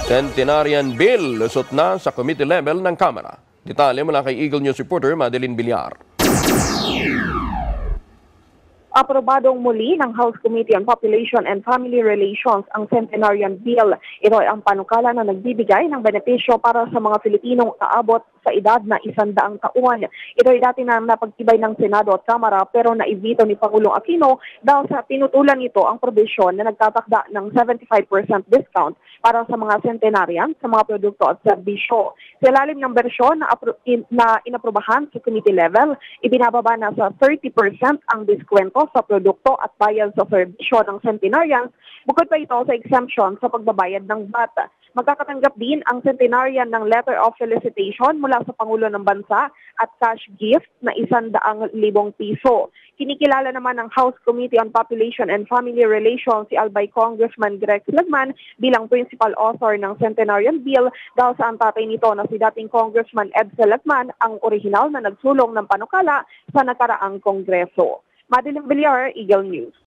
Centenarian Bill lusot na sa committee level ng Kamara. Detalye mula kay Eagle News reporter Madeline Villar. Aprobadong muli ng House Committee on Population and Family Relations ang Centenarian Bill. Ito ay ang panukala na nagbibigay ng benepisyo para sa mga Pilipinong aabot sa edad na 100 taon. Ito ay dati na napagtibay ng Senado at Kamara pero naibito ni Pangulong Aquino dahil sa tinutulan nito ang probisyon na nagtatakda ng 75% discount para sa mga centenarian sa mga produkto at serbisyo. Sa ilalim ng bersyon na inaprobahan sa committee level, ibinababa na sa 30% ang diskwento sa produkto at bayad sa serbisyo ng centenarians, bukod pa ito sa exemption sa pagbabayad ng VAT. Magkakatanggap din ang centenarian ng letter of felicitation mula sa Pangulo ng Bansa at cash gift na 100,000 piso. Kinikilala naman ng House Committee on Population and Family Relations si Albay Congressman Greg Lagman bilang principal author ng Centenarian Bill dahil sa ang tatay nito na si dating Congressman Ed Lagman ang orihinal na nagsulong ng panukala sa nakaraang Kongreso. Madeline Villar, Eagle News.